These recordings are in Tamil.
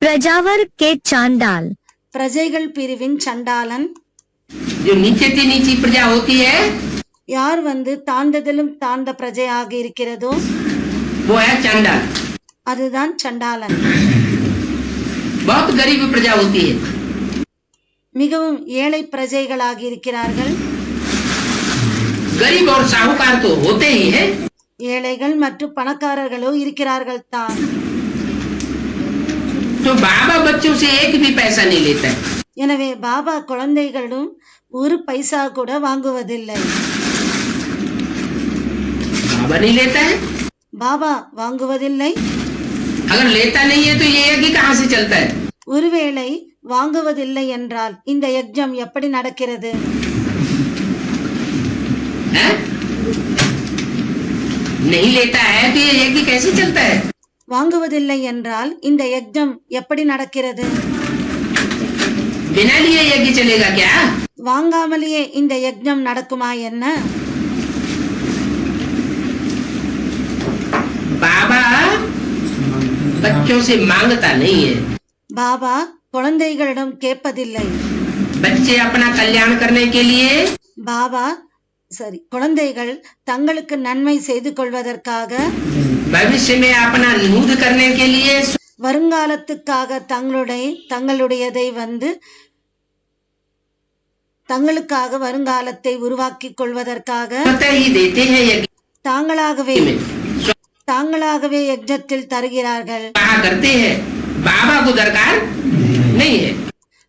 प्रजावर के चांडाल பிரஜைகள் பிரிவின் சண்டாளன் जो नीचे की नीची प्रजा होती है யார் தாழ்ந்ததிலும் தாழ்ந்த பிரஜையாக இருக்கிறதோ वो है चांडाल। அதுதான் சண்டாளன்। बहुत गरीब प्रजा होती है, மிகவும் ஏழை பிரஜைகளாக இருக்கிறார்கள்। गरीब और साहूकार तो होते ही है। ஏழைகள் மற்றும் பணக்காரர்களோ இருக்கிறார்கள் தான்। तो बाबा बच्चों से एक भी पैसा नहीं लेता है। எனவே பாபா குழந்தைகளும் ஒரு பைசா கூட வாங்குவதில்லை। बाबा नहीं लेता है। பாபா வாங்குவதில்லை। अगर लेता नहीं है तो ये यज्ञ कहाँ से चलता है? ஒருவேளை வாங்குவதில்லை என்றால் இந்த யஜ்ஞம் எப்படி நடக்கிறது? नहीं लेता है तो ये यज्ञ कैसे चलता है? வாங்குவதில்லை என்றால் இந்த யஜ்ஞம் எப்படி நடக்கிறது? बिना लिए यज्ञ चलेगा क्या? வாங்காமலேயே இந்த யஜ்ஞம் நடக்குமா என்ன? बाबा बच्चों से मांगता नहीं है। பாபா குழந்தைகளிடம் கேட்பதில்லை। बच्चे अपना कल्याण करने के लिए பாபா குழந்தைகள் தங்களுக்கு நன்மை செய்து கொள்வதற்காக भविष्य में अपना नूध करने के लिए வருங்காலத்துக்காக தங்களுடையதை தங்களுக்காக வருங்காலத்தை உருவாக்கிக் கொள்வதற்காக ही देते हैं यज्ञ தாங்களாகவே யஜ்ஞத்தில் தருகிறார்கள்। करते हैं, बाबा को दरकार नहीं है।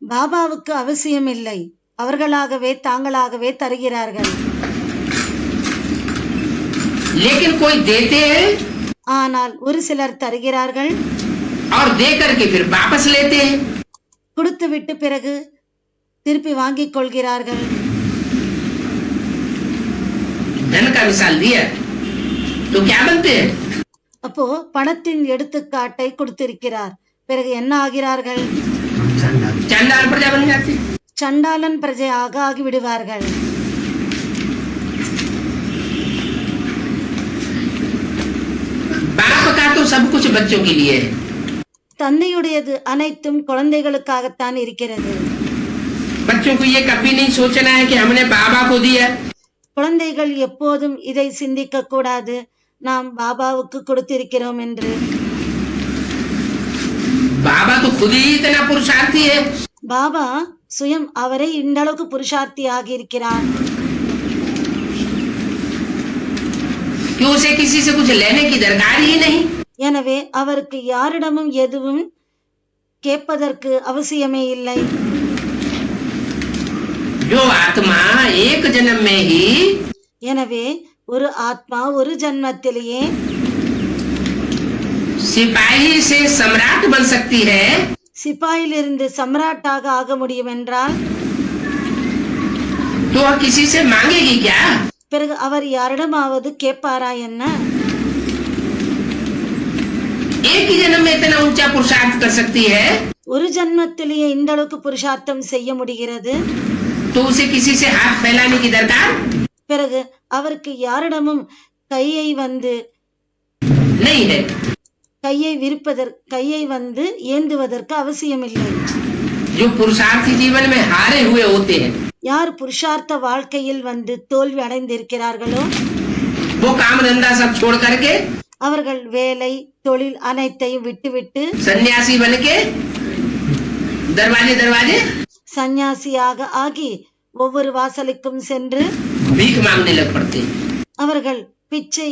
பாபாவுக்கு அவசியம் இல்லை, அவர்களாகவே தாங்களாகவே தருகிறார்கள்। लेकिन कोई देते हैं ஆனால் ஒரு சிலர் தருகிறார்கள் और दे करके फिर वापस लेते हैं। கொடுத்து விட்டு பிறகு திருப்பி வாங்கிக் கொள்கிறார்கள்। धन का मिसाल दिया तो क्या बनते हैं? அப்போ பணத்தின் எடுத்துக்காட்டை கொடுத்திருக்கிறார், பிறகு என்ன ஆகிறார்கள்? चांडाल प्रजा बन जाते हैं। சண்டாளன் பிரஜையாக ஆகிவிடுவார்கள்। बाप का तो सब कुछ बच्चों के लिए है। தந்தையுடையது அனைத்தும் குழந்தைகளுக்காகத்தான் இருக்கிறது। बच्चों को ये कभी नहीं सोचना है कि हमने बाबा को दिया। குழந்தைகள் எப்போதும் இதை சிந்திக்க கூடாது, நாம் பாபாவுக்கு கொடுத்திருக்கிறோம் என்று। बाबा तो खुद ही इतना पुरुषार्थी है। பாபா சுயம் அவரை இந்த அளவுக்கு புருஷார்த்தி ஆகி இருக்கிறார் कि उसे किसी से कुछ लेने की दरकार ही नहीं। எனவே அவருக்கு யாரிடமும் எதுவும் கேட்பதற்கு அவசியமே இல்லை। जो आत्मा एक जन्म में ही எனவே ஒரு ஆத்மா ஒரு ஜன்மத்திலேயே सिपाही से सम्राट बन सकती है, சிப்பாயிலிருந்து சம்ராட்டாக ஆக முடியும் என்றால் तो वह किसी से मांगेगी क्या? பிறகு அவர் யாரிடமாவது கேட்பாரா என்ன? एक ही जन्म में इतना ऊंचा पुरुषार्थ कर सकती है ஒரு ஜன்மத்திலேயே இந்த அளவுக்கு புருஷார்த்தம் செய்ய முடிகிறது, तो उसे किसी से हाथ फैलाने की दरकार பிறகு அவருக்கு யாரிடமும் கையை नहीं है। கையை ஏந்துவதற்கு அவசியம் இல்லை। जो पुरुषार्थी जीवन में हारे हुए होते हैं, யார் புருஷார்த்த வாழ்க்கையில் தோல்வி அடைந்திருக்கிறார்களோ वो काम धंधा सब छोड़ करके அவர்கள் வேலை தொழில் அனைத்தையும் விட்டுவிட்டு सन्यासी बन के दरवाजे दरवाजे சந்நியாசியாக ஆகி ஒவ்வொரு வாசலுக்கும் சென்று भीख मांगने लग पड़ते हैं। அவர்கள் பிச்சை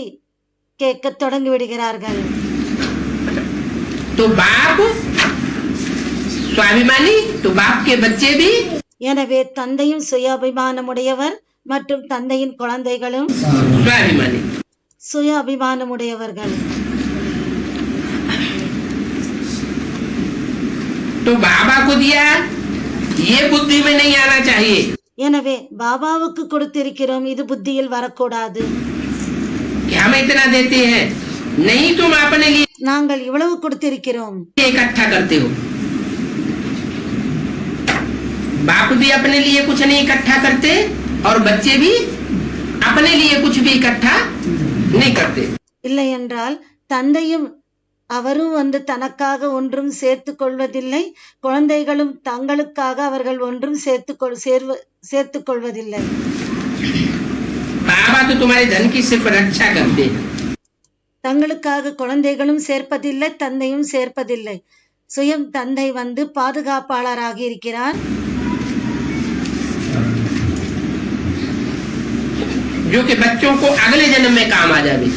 கேட்க தொடங்கி விடுகிறார்கள்। तो बाप स्वाभिमानी, तो बाप के बच्चे भी எனவே தந்தையும் சுயாபிமானமுடையவர் மற்றும் தந்தையின் குழந்தைகளும் स्वाभिमानी। சுய அபிமானமுடையவர்கள்। तो बाबा को दिया, ये बुद्धि में नहीं आना चाहिए। எனவே பாபாவுக்கு கொடுத்திருக்கிறோம், இது புத்தியில் வரக்கூடாது। कि हम इतना देते हैं, नहीं तुम अपने लिए நாங்கள் இவ்வளவு கொடுத்திருக்கிறோம், इकट्ठा करते हो। बाप भी अपने लिए कुछ नहीं इकट्ठा करते और बच्चे भी अपने लिए कुछ भी इकट्ठा नहीं करते। இல்லை என்றால் தந்தையும் அவரும் வந்து தனக்காக ஒன்றும் சேர்த்துக் கொள்வதில்லை, குழந்தைகளும் தங்களுக்காக அவர்கள் ஒன்றும் சேர்த்துக் கொள்வதில்லை. बाबा तो तुम्हारे धन की सिर्फ रक्षा करते हैं. தங்களுக்காக குழந்தைகளும் சேர்ப்பதில்லை, தந்தையும் சேர்ப்பதில்லை. சுயம் தந்தை வந்து பாதுகாப்பாளராக இருக்கிறார். जो कि बच्चों को अगले जन्म में काम आ जावे.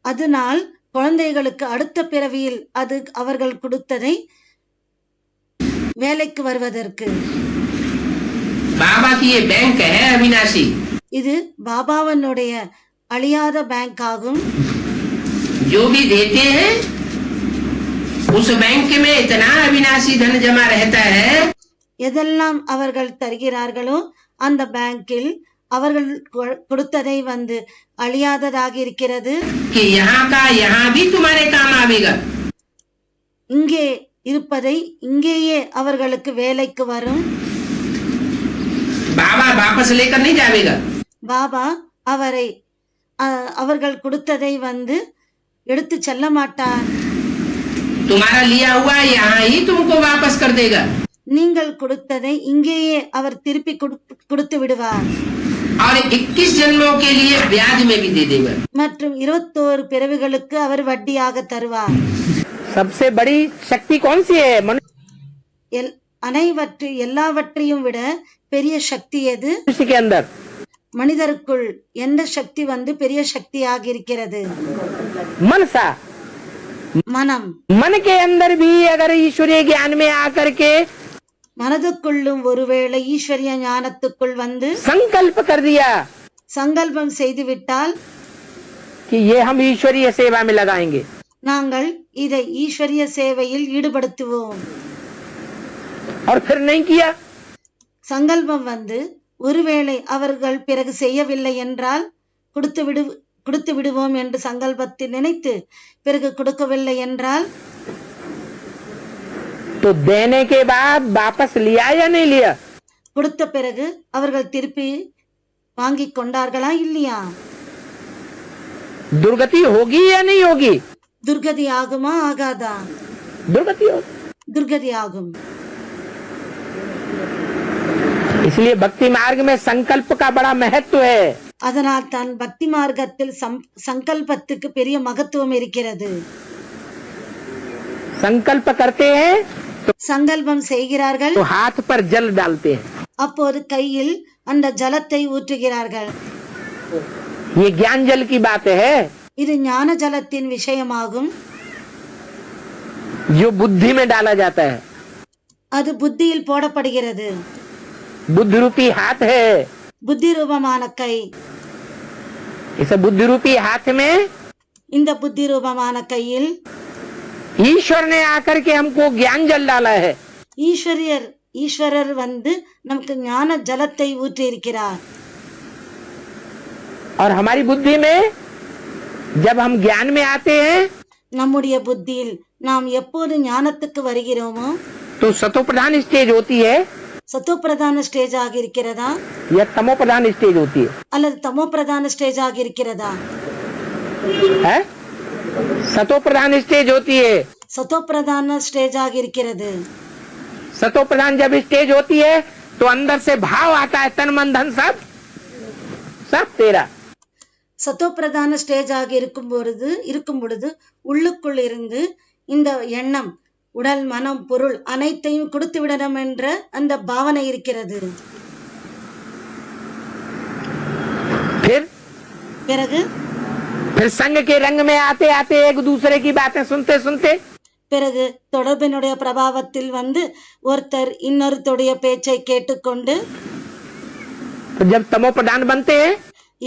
அதனால் குழந்தைகளுக்கு அடுத்த பிறவியில் அது அவர்கள் கொடுத்ததை வேலைக்கு வருவதற்கு. बाबा की ये बैंक है अविनाशी. இது பாபாவனுடைய அழியாத பேங்க் ஆகும். जो भी देते हैं उस बैंक में इतना अविनाशी धन जमा रहता है. எதெல்லாம் அவர்கள் தருகிறார்களோ அந்த பேங்கில் அவர்கள் கொடுத்ததை வந்து அழியாததாக இருக்கிறது. कि यहाँ का यहाँ भी तुम्हारे काम आवेगा. இங்கே இருப்பதை இங்கேயே அவர்களுக்கு வேலைக்கு வரும். बाबा वापस लेकर नहीं जावेगा. பாபா அவர்கள் கொடுத்ததை வந்து எடுத்து செல்ல மாட்டார். तुम्हारा लिया हुआ यहाँ ही तुमको वापस कर देगा. நீங்கள் கொடுத்ததை இங்கேயே அவர் திருப்பி கொடுத்து விடுவார். और 21 जन्मों के लिए ब्याज में भी दे देगा. மற்றும் 21 பிறவிகளுக்கு அவர் வட்டியாக தருவார். सबसे बड़ी शक्ति कौन सी है? எல்லாவற்றையும் விட பெரிய சக்தி எது? मनुष्य के अंदर மனிதருக்குள் எந்த சக்தி வந்து பெரிய சக்தியாக இருக்கிறது? मनसा. மனம். मन के अंदर भी अगर ईश्वरीय ज्ञान में आकर के மனதுக்குள்ளும் ஒருவேளை ஈஸ்வரிய ஞானத்துக்குள் வந்து संकल्प कर दिया சங்கல்பம் செய்துவிட்டால் कि ये हम ईश्वरीय सेवा में लगाएंगे, நாங்கள் இதை ஈஸ்வரிய சேவையில் ஈடுபடுத்துவோம். और फिर नहीं किया, சங்கல்பம் வந்து ஒருவேளை அவர்கள் பிறகு செய்யவில்லை என்றால் கொடுத்து விடுவோம் என்று சங்கல்பத்தை நினைத்து பிறகு கொடுக்கவில்லை என்றால் तो देने के बाद वापस लिया या नहीं लिया? கொடுத்த பிறகு அவர்கள் திருப்பி வாங்கி கொண்டார்களா இல்லையா? दुर्गति होगी या नहीं होगी? துர்கதி ஆகுமா ஆகாதா? दुर्गति होगी. துர்கதி ஆகும். इसलिए भक्ति मार्ग में संकल्प का बड़ा महत्व है. அதனால் தான் பக்தி மார்க்கத்தில் சங்கல்பத்துக்கு பெரிய மகத்துவம் இருக்கிறது. संकल्प करते हैं சங்கல்பம் செய்கிறார்கள், तो हाथ पर जल डालते हैं. அப்போது கையில் அந்த ஜலத்தை ஊற்றுகிறார்கள். ये ज्ञान जल की बात है, இது ஞான ஜலத்தின் விஷயமாகும். जो बुद्धि में डाला जाता है. அது புத்தியில் போடப்படுகிறது. बुद्धि रूपी हाथ है. புத்தி ரூபமான கை. इस बुद्धि रूपी हाथ में இந்த புத்தி ரூபமான கையில் ईश्वर ने आकर के हमको ज्ञान जल डाला है. ஈஸ்வரர் வந்து நமக்கு ஞான ஜலத்தை ஊற்றி இருக்கிறார். और हमारी बुद्धि में जब हम ज्ञान में आते हैं நம்முடைய புத்தியில் நாம் எப்போது ஞானத்துக்கு வருகிறோமோ तो सतो प्रधान स्टेज होती है சத்தோ பிரதான ஸ்டேஜ் ஆக இருக்கிறதா या तमो प्रधान स्टेज होती அல்லது தமோ பிரதான ஸ்டேஜ் ஆக இருக்கிறதா? है? सतो प्रधान स्टेज होती है. சத்தோ பிரதான ஸ்டேஜ் ஆக இருக்கிறது. सतो प्रधान जब स्टेज होती है तो अंदर से भाव आता है, तन मन धन सब तेरा. சத்தோ பிரதான ஸ்டேஜ் ஆக இருக்கும் பொழுது உள்ளுக்குள் இருந்து இந்த எண்ணம் உடல் மனம் பொருள் அனைத்தையும் கொடுத்து விடணும் என்ற அந்த பாவனை இருக்கிறது. பிறகு फिर संग के रंग में आते आते एक दूसरे की बातें सुनते सुनते பிறகு தொடர்பினுடைய பிரபாவத்தில் வந்து ஒருத்தர் இன்னொருத்தருடைய பேச்சை கேட்டுக்கொண்டு तो जब तमो प्रधान बनते हैं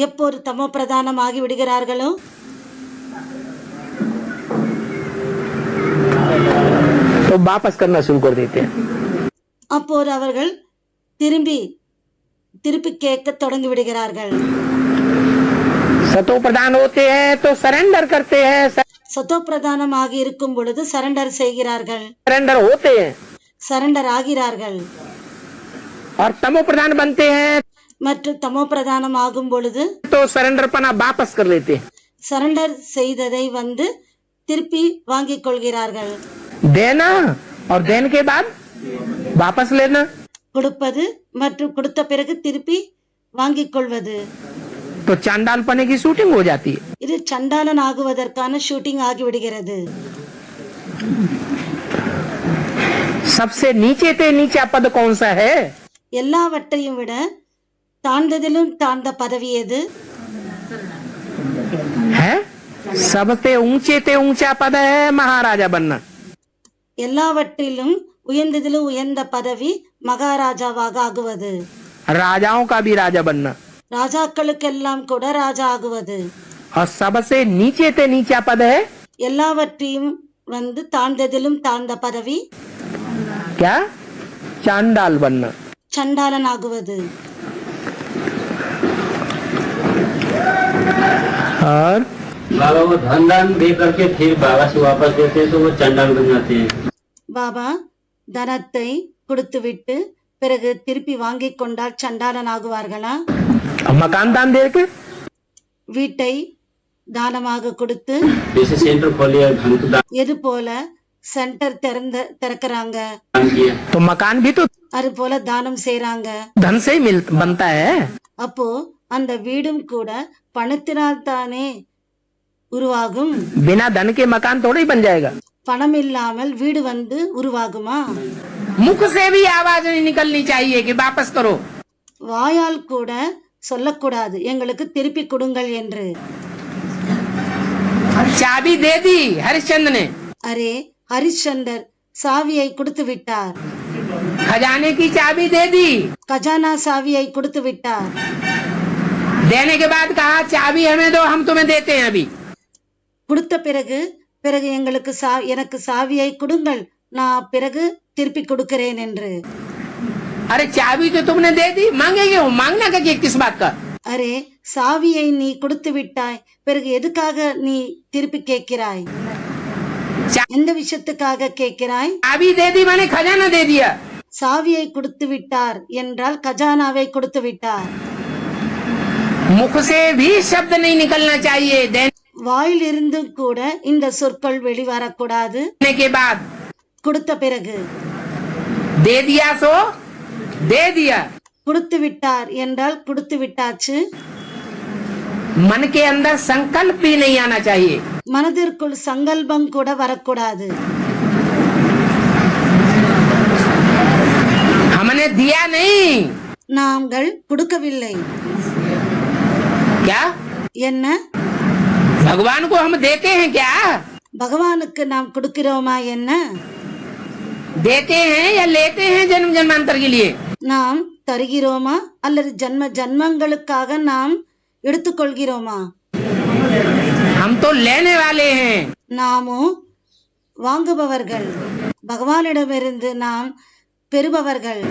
எப்போது தமோ பிரதானம் ஆகி விடுகிறார்களோ तो वापस करना शुरू कर देते हैं. அப்போது அவர்கள் திருப்பி கேட்க தொடங்கி விடுகிறார்கள். सतो प्रधान होते हैं तो सरेंडर करते हैं. சத்தோ பிரதானமாக இருக்கும் பொழுது சரண்டர் செய்கிறார்கள், सरेंडर होते हैं. சரண்டர் ஆகிறார்கள். और तमो प्रधान बनते हैं மற்றும் தமோ பிரதானம் ஆகும் பொழுது तो सरेंडर पना वापस कर लेते हैं. சரண்டர் செய்ததை வந்து திருப்பி வாங்கிக் கொள்கிறார்கள். देना और देने के बाद वापस लेना. கொடுப்பது மற்றும் கொடுத்த பிறகு திருப்பி வாங்கிக் கொள்வது. तो चांडाल पने की शूटिंग हो जाती है. இது சண்டாளன் ஆகுவதற்கான ஷூட்டிங் ஆகிவிடுகிறது. सबसे नीचे ते नीचा पद कौन सा है? எல்லாவற்றையும் விட தாழ்ந்ததிலும் தாழ்ந்த பதவி எது? है सबसे ऊंचे ते ऊंचा पद है महाराजा बनना. எல்லாவற்றிலும் உயர்ந்ததிலும் உயர்ந்த பதவி மகாராஜாவாக ஆகுவது. राजाओं का भी राजा बनना. ராஜாக்களுக்கெல்லாம் கூட ராஜா ஆகுவது. और सबसे नीचे ते नीचा पद है எல்லாவற்றையும் தாழ்ந்ததிலும் தாழ்ந்த பதவி क्या? चांडाल बनना. சண்டாளன் ஆகுவது. और बाबा वो धन दान दे करके फिर बाबा से वापस देते हैं तो वो चंडाल बन जाते हैं. பாபா தனத்தை கொடுத்துவிட்டு பிறகு திருப்பி வாங்கிக் கொண்டால் சண்டாளன் ஆகுவார்களா? मकान दान दे के வீட்டை தானமாக கொடுத்து जैसे सेंटर खोलिया धन को दान எது போல சென்டர் திறக்கிறாங்க, किया. तो मकान भी तो அது போல தானம் செய்யறாங்க. धन से ही बनता है. அப்போ அந்த வீடும் கூட பணத்தினால் தானே உருவாகும். बिना धन के मकान थोड़ा ही बन जाएगा. பணம் இல்லாமல் வீடு உருவாகுமா? मुख से भी आवाज नहीं निकलनी चाहिए कि वापस करो. வாயால் கூட சொல்லக்கூடாது எங்களுக்கு திருப்பி கொடுங்கள் என்று. चाबी दे दी हरिश्चंद्र ने. அரே ஹரிச்சந்தர் சாவியை கொடுத்து விட்டார். खजाने की चाबी दे दी. கஜானா சாவியை கொடுத்து விட்டார். देने के बाद कहा चाबी हमें दो, हम तुम्हें देते हैं अभी. கொடுத்த பிறகு எங்களுக்கு எனக்கு சாவியை கொடுங்கள், நான் பிறகு திருப்பி கொடுக்கிறேன் என்று. अरे चाबी तो तुमने दे दी, मांगेंगे हो, मांगना का किस बात का? அரே சாவியை நீ கொடுத்து விட்டாய், பிறகு எதுக்காக நீ திருப்பி கேட்கிறாய்? எந்த விஷயத்துக்காக கேட்கிறாய்? चाबी दे दी माने खजाना दे दिया. சாவியை கொடுத்து விட்டார் என்றால் கஜானாவை கொடுத்து விட்டார். मुख से भी शब्द नहीं निकलना चाहिए. வாயில் இருந்தும் கூட இந்த சொற்கள் வெளிவரக்கூடாது. देने के बाद கொடுத்த பிறகு दे दिया सो दे दिया. கொடுத்து விட்டார் என்றால் கொடுத்து விட்டாச்சு. मन के अंदर संकल्प भी नहीं आना चाहिए. மனதிற்குள் சங்கல்பம் கூட வரக்கூடாது. हमने दिया नहीं. நாங்கள் கொடுக்கவில்லை. क्या? என்ன? भगवान को हम देते हैं क्या? பகவானுக்கு நாம் கொடுக்கிறோமா என்ன? देते हैं या लेते हैं जन्म जन्मांतर के लिए? நாம் தருகிறோமா அல்லது ஜன்ம ஜன்மங்களுக்காக நாம் எடுத்துக்கொள்கிறோமா? हम तो लेने वाले हैं. நாமோ வாங்குபவர்கள். பகவானிடமிருந்து நாம் பெறுபவர்கள்.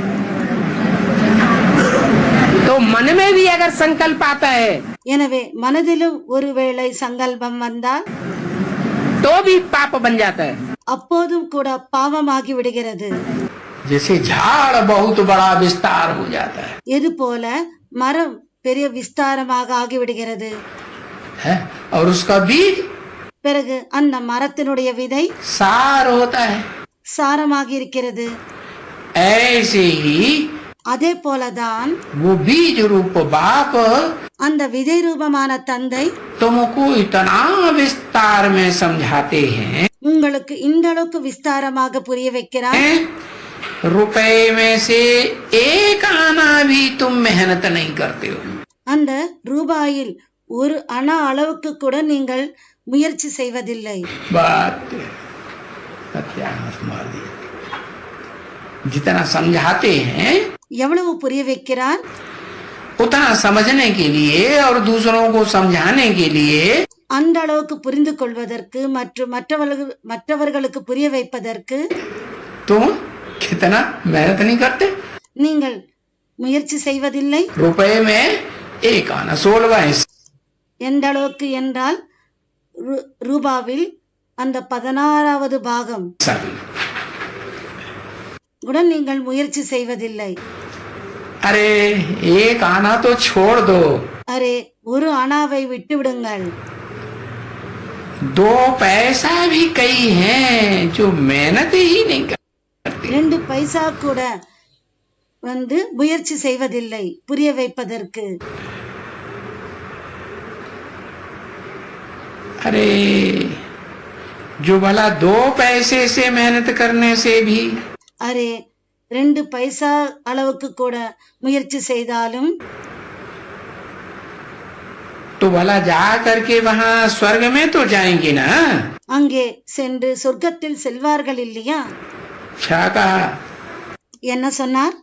तो मन में भी अगर संकल्प आता है எனவே மனதிலும் ஒருவேளை சங்கல்பம் வந்தால் तो भी पाप बन जाता है. அப்போதும் கூட பாவமாகி விடுகிறது. जैसे झाड़ बहुत बड़ा विस्तार हो जाता है, எது போல மரம் பெரிய விஸ்தாரமாக ஆகிவிடுகிறது. है? और उसका बीज பிறகு அந்த மரத்தினுடைய விதை सार होता है. சாரமாகி இருக்கிறது. ऐसे ही அதே போலதான் वो बीज रूप बाप அந்த விதை ரூபமான தந்தை तुमको इतना विस्तार में समझाते हैं, உங்களுக்கு இந்த அளவுக்கு விஸ்தாரமாக புரிய வைக்கிறார். रुपए में से एक आना भी तुम मेहनत नहीं करते हो. அந்த ரூபாயில் ஒரு அணா அளவுக்கு கூட நீங்கள் முயற்சி செய்வதில்லை. बात सत्यानाश मार दिया. जितना समझाते हैं எவ்வளவு புரிய வைக்கிறார், उतना समझने के लिए और दूसरों को समझाने के लिए அந்த அளவுக்கு புரிந்து கொள்வதற்கு மற்றும் மற்றவர்களுக்கு புரிய வைப்பதற்கு तुम कितना मेहनत नहीं करते. நீங்கள் முயற்சி செய்வதில்லை. रुपए में एक आना 16वां हिस्सा. எந்த அளவுக்கு என்றால் ரூபாவில் அந்த 16வது பாகம் கூட நீங்கள் முயற்சி செய்வதில்லை. अरे एक आना तो छोड़ दो. அரே ஒரு அணாவை விட்டு விடுங்கள். दो पैसा भी कई हैं जो मेहनत ही नहीं करते. 2 பைசா கூட முயற்சி செய்வதில்லை புரிய வைப்பதற்கு. अरे जो भला 2 पैसे से मेहनत करने से भी அரே 2 பைசா அளவுக்கு கூட முயற்சி செய்தாலும் तो भला जा करके वहां स्वर्ग में तो जाएंगे ना. அங்கே சென்று சொர்க்கத்தில் செல்வார்கள் இல்லையா? क्या कहा என்ன சொன்னார்?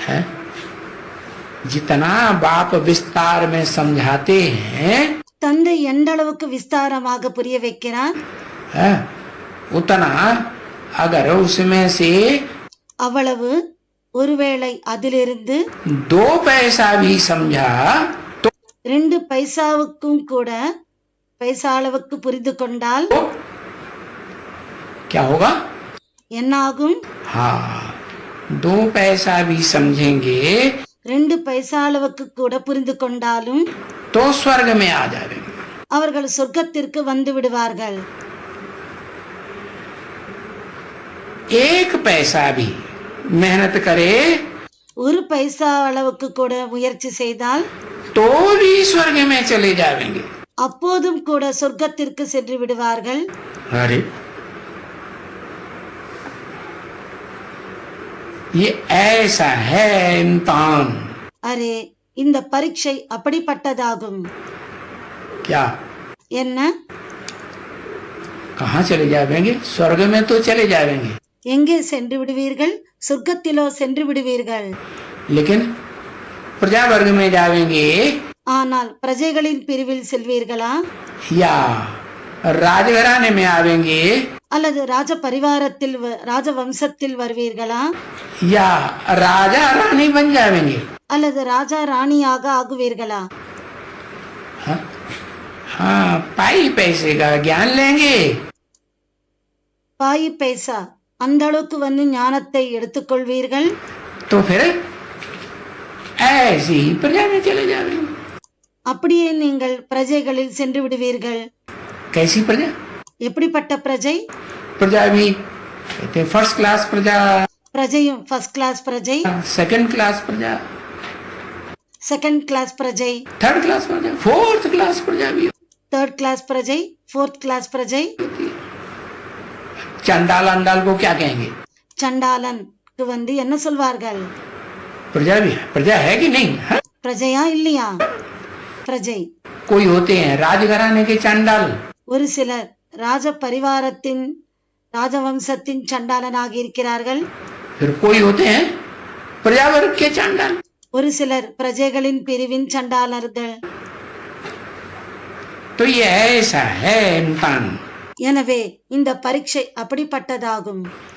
है? जितना बाप विस्तार में समझाते हैं தந்தை எந்த அளவுக்கு விஸ்தாரமாக புரிய வைக்கிறார், है, उतना अगर उसमें से அவ்வளவு ஒருவேளை அதிலிருந்து 2 पैसा भी समझा तो 2 பைசாவுக்கும் கூட பைசா அளவுக்கு புரிந்து கொண்டால் क्या होगा? என்ன ஆகும்? हाँ, 2 पैसा भी समझेंगे 2 பைசா அளவுக்கு கூட புரிந்து கொண்டாலும் तो स्वर्ग में आ जाएंगे. அவர்கள் சொர்க்கத்திற்கு வந்து விடுவார்கள். 1 पैसा भी मेहनत करे 1 பைசா அளவுக்கு கூட முயற்சி செய்தால் तो भी स्वर्ग में चले जाएंगे. அப்போதும் கூட சொர்க்கத்திற்கு சென்று விடுவார்கள். अरे ये ऐसा है इम्तिहान. அரே இந்த பரீட்சை அப்படிப்பட்டதாகும். क्या என்ன? कहाँ चले जाएंगे? स्वर्ग में तो चले जाएंगे, எங்கே சென்று விடுவீர்கள்? சொர்க்கத்திலோ சென்று விடுவீர்கள். लेकिन प्रजा वर्ग में जाएंगे ஆனால் பிரஜைகளின் பிரிவில் செல்வீர்களா या राजघराने में आवेंगे அல்லது ராஜ பரிவாரத்தில் ராஜ வம்சத்தில் வருவீர்களா या राजा रानी बन जाएंगे. அல்லது ராஜா ராணியாக ஆகுவீர்களா? हाँ, हाँ, पाई पैसे का ज्ञान लेंगे பாய் பைசா அந்த அளவுக்கு ஞானத்தை எடுத்துக்கொள்வீர்கள். तो फिर ऐसी ही प्रजा में चले जाएंगे. அப்படியே நீங்கள் பிரஜைகளில் சென்று விடுவீர்கள். कैसी प्रजा? எப்படிப்பட்ட பிரஜை? प्रजा भी कहते हैं फर्स्ट क्लास प्रजा, பிரஜையும் ஃபர்ஸ்ட் கிளாஸ் பிரஜை, सेकंड क्लास प्रजा, செகண்ட் கிளாஸ் பிரஜை, थर्ड क्लास प्रजा, फोर्थ क्लास प्रजा भी தேர்ட் கிளாஸ் பிரஜை, ஃபோர்த் கிளாஸ் பிரஜை. होती है. चंडाल अंडाल को क्या कहेंगे? சண்டாளனுக்கு என்ன சொல்வார்கள்? प्रजा भी है. प्रजा है कि नहीं? हाँ? பிரஜையா இல்லையா? பிரஜை. कोई होते हैं राजघराने के चंडाल, ஒரு சிலர் ராஜ பரிவாரத்தின் ராஜவம்சத்தின் சண்டாளனாக இருக்கிறார்கள். फिर कोई होते हैं प्रजा वर्ग के चंडाल. ஒரு சிலர் பிரஜைகளின் பிரிவின் சண்டாளர்கள். तो ये ऐसा है इम्तिहान. எனவே இந்த பரீட்சை அப்படிப்பட்டதாகும்.